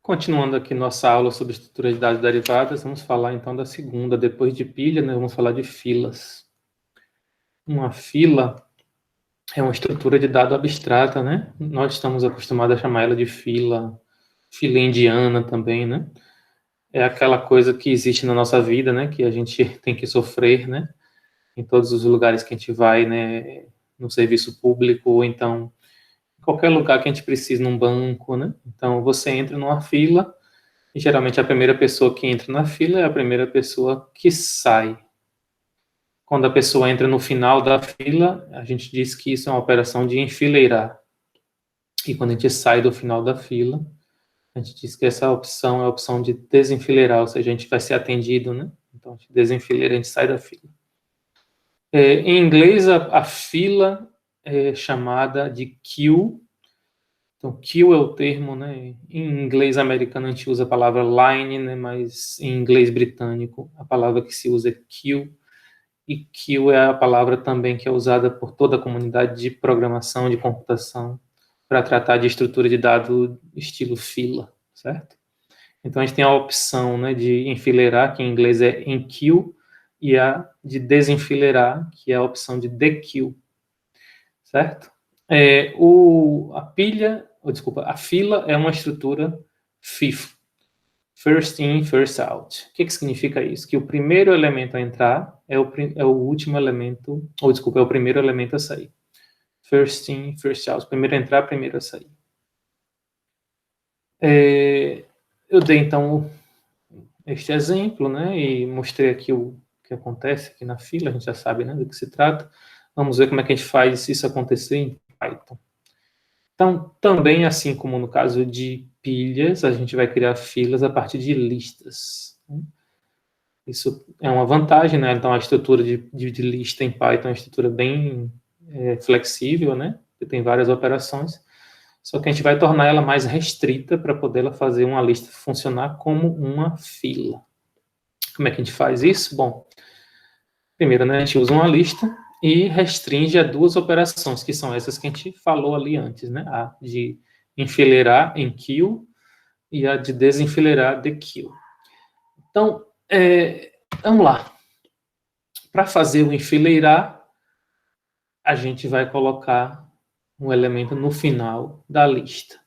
Continuando aqui nossa aula sobre estrutura de dados derivadas, vamos falar então da segunda, depois de pilha, né, vamos falar de filas. Uma fila é uma estrutura de dado abstrata, né? Nós estamos acostumados a chamar ela de fila, fila indiana também, né? É aquela coisa que existe na nossa vida, né? Que a gente tem que sofrer, né? Em todos os lugares que a gente vai, né? No serviço público, ou então em qualquer lugar que a gente precise, num banco, né? Então, você entra numa fila, e geralmente a primeira pessoa que entra na fila é a primeira pessoa que sai. Quando a pessoa entra no final da fila, a gente diz que isso é uma operação de enfileirar. E quando a gente sai do final da fila, a gente diz que essa opção é a opção de desenfileirar, ou seja, a gente vai ser atendido, né? Então, a gente desenfileira, a gente sai da fila. Em inglês, a fila é chamada de queue. Então, queue é o termo, né? Em inglês americano a gente usa a palavra line, né? Mas em inglês britânico a palavra que se usa é queue. E queue é a palavra também que é usada por toda a comunidade de programação, de computação, para tratar de estrutura de dado estilo fila, certo? Então, a gente tem a opção, né, de enfileirar, que em inglês é enqueue, e a de desenfileirar, que é a opção de dequeue, certo? A fila é uma estrutura FIFO, First In, First Out. O que significa isso? Que o primeiro elemento a entrar é o último elemento, é o primeiro elemento a sair. First In, First Out. Primeiro a entrar, primeiro a sair. Eu dei, então, este exemplo, né, e mostrei aqui o que acontece aqui na fila, a gente já sabe, né, do que se trata. Vamos ver como é que a gente faz isso acontecer em Python. Então, também, assim como no caso de pilhas, a gente vai criar filas a partir de listas. Isso é uma vantagem, né? Então, a estrutura de lista em Python é uma estrutura bem flexível, né? Tem várias operações. Só que a gente vai tornar ela mais restrita para poder ela fazer uma lista funcionar como uma fila. Como é que a gente faz isso? Bom, primeiro, né, a gente usa uma lista e restringe a duas operações, que são essas que a gente falou ali antes, né? A de enfileirar em queue e a de desenfileirar de queue. Então, vamos lá. Para fazer o enfileirar, a gente vai colocar um elemento no final da lista.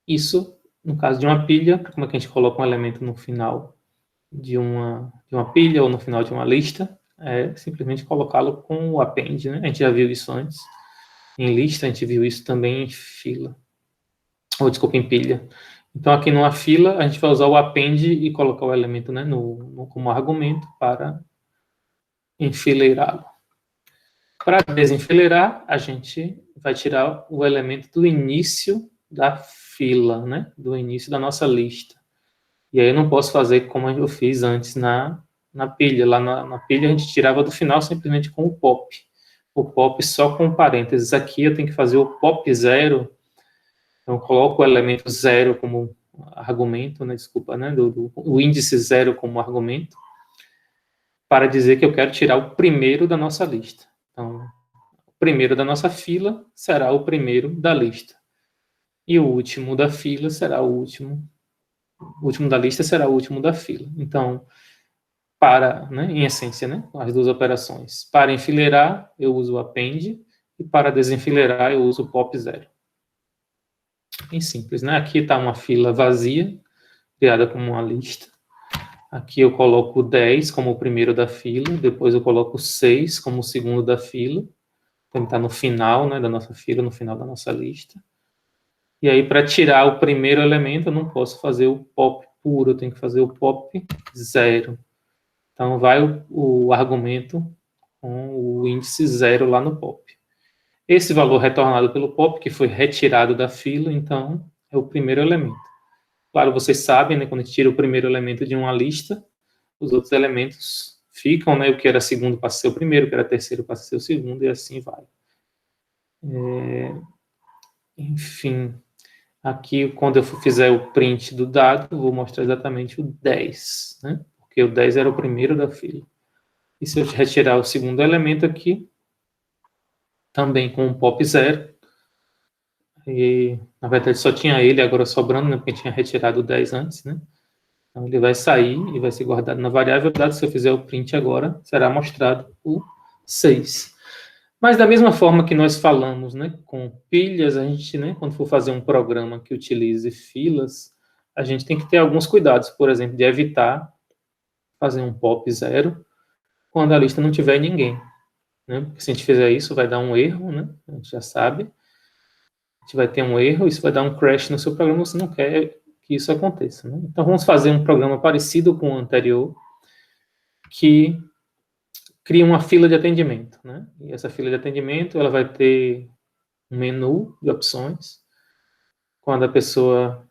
Isso, no caso de uma pilha, como é que a gente coloca um elemento no final de uma pilha ou no final de uma lista? É simplesmente colocá-lo com o append, né? A gente já viu isso antes. Em lista, a gente viu isso também em fila. Em pilha. Então, aqui numa fila, a gente vai usar o append e colocar o elemento, né, como argumento para enfileirá-lo. Para desenfileirar, a gente vai tirar o elemento do início da fila, né, do início da nossa lista. E aí eu não posso fazer como eu fiz antes na pilha. Lá na pilha a gente tirava do final simplesmente com o pop. O pop só com parênteses. Aqui eu tenho que fazer o pop 0. Então eu coloco o elemento 0 como argumento, né, o índice 0 como argumento, para dizer que eu quero tirar o primeiro da nossa lista. Então, o primeiro da nossa fila será o primeiro da lista. E o último da fila será o último da lista será o último da fila. Então, em essência, né, as duas operações. Para enfileirar, eu uso o append, e para desenfileirar, eu uso o pop 0. Bem simples, né? Aqui está uma fila vazia, criada como uma lista. Aqui eu coloco 10 como o primeiro da fila, depois eu coloco 6 como o segundo da fila. Então, está no final, né, da nossa fila, no final da nossa lista. E aí, para tirar o primeiro elemento, eu não posso fazer o pop puro, eu tenho que fazer o pop 0. Então, vai o argumento com o índice 0 lá no pop. Esse valor retornado pelo pop, que foi retirado da fila, então, é o primeiro elemento. Claro, vocês sabem, né, quando a gente tira o primeiro elemento de uma lista, os outros elementos ficam, né, o que era segundo passa a ser o primeiro, o que era terceiro passa a ser o segundo, e assim vai. Enfim, aqui, quando eu fizer o print do dado, eu vou mostrar exatamente o 10, né, porque o 10 era o primeiro da fila. E se eu retirar o segundo elemento aqui, também com o pop 0, e na verdade só tinha ele agora sobrando, né, porque tinha retirado 10 antes, né? Então ele vai sair e vai ser guardado na variável dado. Se eu fizer o print agora, será mostrado o 6. Mas da mesma forma que nós falamos, né, com pilhas, a gente, né, quando for fazer um programa que utilize filas, a gente tem que ter alguns cuidados, por exemplo, de evitar fazer um pop 0 quando a lista não tiver ninguém, né? Porque se a gente fizer isso, vai dar um erro, né? A gente já sabe. A gente vai ter um erro, isso vai dar um crash no seu programa, você não quer que isso aconteça, né? Então vamos fazer um programa parecido com o anterior, que cria uma fila de atendimento, né? E essa fila de atendimento, ela vai ter um menu de opções. Quando a pessoa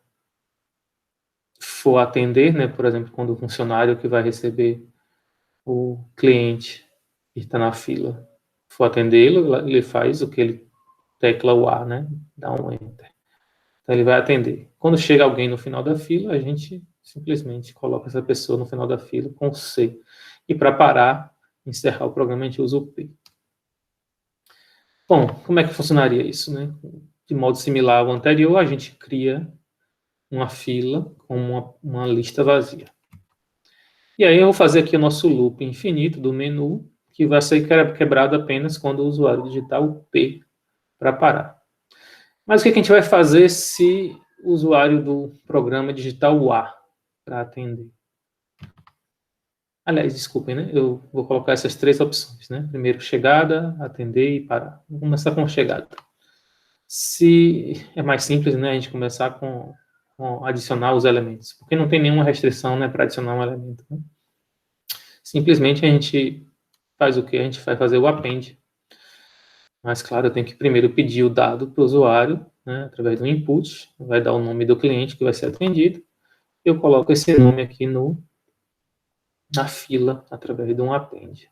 for atender, né, por exemplo, quando o funcionário que vai receber o cliente que está na fila for atendê-lo, ele faz o que ele tecla o A, né, dá um Enter. Então ele vai atender. Quando chega alguém no final da fila, a gente simplesmente coloca essa pessoa no final da fila com C. E para parar, encerrar o programa, a gente usa o P. Bom, como é que funcionaria isso, né? De modo similar ao anterior, a gente cria uma fila com uma lista vazia. E aí eu vou fazer aqui o nosso loop infinito do menu, que vai ser quebrado apenas quando o usuário digitar o P para parar. Mas o que a gente vai fazer se o usuário do programa digitar o A para atender? Aliás, desculpem, né? Eu vou colocar essas 3 opções, né? Primeiro, chegada, atender e parar. Vou começar com chegada. Se é mais simples, né? A gente começar com adicionar os elementos, porque não tem nenhuma restrição, né, para adicionar um elemento, né? Simplesmente a gente faz o que? A gente vai fazer o append. Mas, claro, eu tenho que primeiro pedir o dado para o usuário, né, através do input, vai dar o nome do cliente que vai ser atendido. Eu coloco esse nome aqui na fila, através de um append.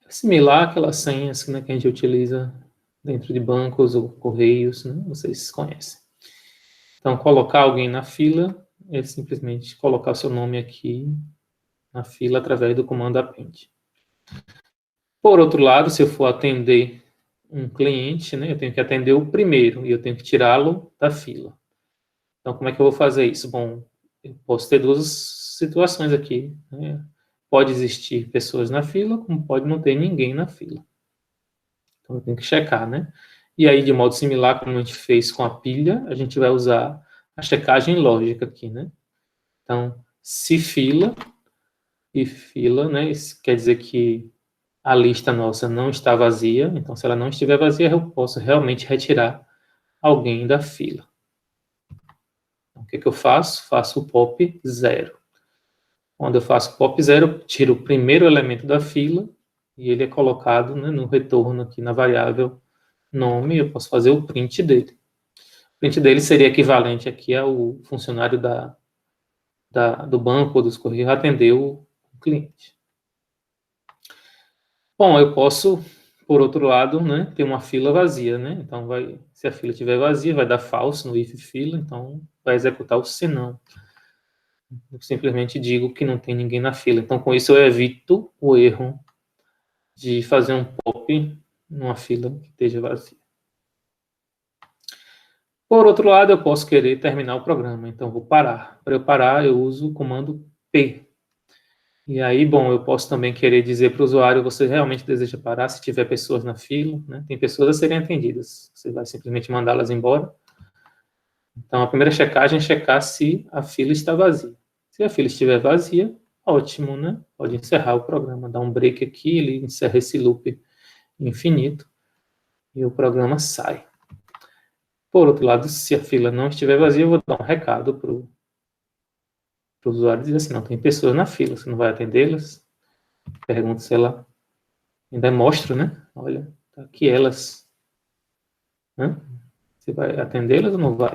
É similar àquelas senhas, né, que a gente utiliza dentro de bancos ou correios, né, vocês conhecem. Então, colocar alguém na fila é simplesmente colocar o seu nome aqui na fila através do comando append. Por outro lado, se eu for atender um cliente, né, eu tenho que atender o primeiro e eu tenho que tirá-lo da fila. Então, como é que eu vou fazer isso? Bom, eu posso ter 2 situações aqui, né? Pode existir pessoas na fila, como pode não ter ninguém na fila. Então, eu tenho que checar, né? E aí, de modo similar, como a gente fez com a pilha, a gente vai usar a checagem lógica aqui, né? Então, se fila, e fila, né? Isso quer dizer que a lista nossa não está vazia, então se ela não estiver vazia, eu posso realmente retirar alguém da fila. Então, o que eu faço? Faço o pop 0. Quando eu faço pop 0, eu tiro o primeiro elemento da fila e ele é colocado, né, no retorno aqui na variável nome, eu posso fazer o print dele. O print dele seria equivalente aqui ao funcionário do banco ou dos correios atender o cliente. Bom, eu posso, por outro lado, né, ter uma fila vazia, né? Então, se a fila estiver vazia, vai dar false no if fila, então vai executar o senão. Eu simplesmente digo que não tem ninguém na fila. Então, com isso, eu evito o erro de fazer um pop numa fila que esteja vazia. Por outro lado, eu posso querer terminar o programa, então vou parar. Para eu parar, eu uso o comando P. E aí, bom, eu posso também querer dizer para o usuário, você realmente deseja parar se tiver pessoas na fila, né? Tem pessoas a serem atendidas, você vai simplesmente mandá-las embora. Então, a primeira checagem é checar se a fila está vazia. Se a fila estiver vazia, ótimo, né? Pode encerrar o programa, dar um break aqui, ele encerra esse loop infinito e o programa sai. Por outro lado, se a fila não estiver vazia, eu vou dar um recado para o usuário dizer assim, não, tem pessoas na fila, você não vai atendê-las? Pergunta se ela ainda mostra, né? Olha, tá aqui elas. Né? Você vai atendê-las ou não vai?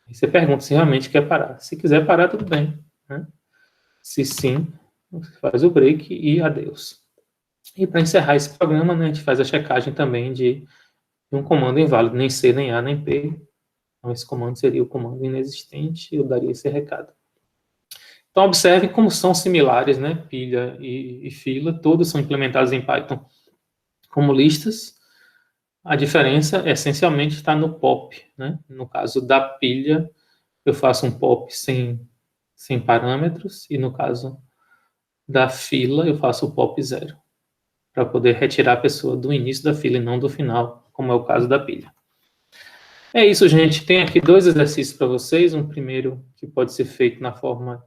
Aí você pergunta se realmente quer parar. Se quiser parar, tudo bem. Né? Se sim, você faz o break e adeus. E para encerrar esse programa, né, a gente faz a checagem também de um comando inválido, nem C, nem A, nem P. Então, esse comando seria o comando inexistente e eu daria esse recado. Então, observem como são similares, né? Pilha e fila, todos são implementados em Python como listas. A diferença essencialmente está no pop, né? No caso da pilha, eu faço um pop sem parâmetros, e no caso da fila, eu faço o pop 0, para poder retirar a pessoa do início da fila e não do final, como é o caso da pilha. É isso, gente. Tem aqui 2 exercícios para vocês. Um primeiro que pode ser feito na forma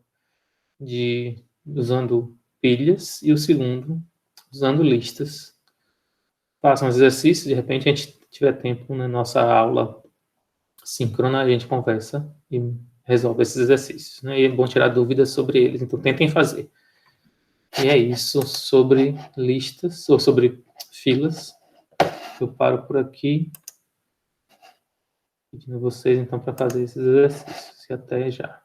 de usando pilhas, e o segundo usando listas. Façam os exercícios, de repente a gente tiver tempo na nossa aula síncrona, a gente conversa e resolve esses exercícios, né? E é bom tirar dúvidas sobre eles, então tentem fazer. E é isso sobre listas, ou sobre filas. Eu paro por aqui, pedindo vocês então para fazer esses exercícios. E até já.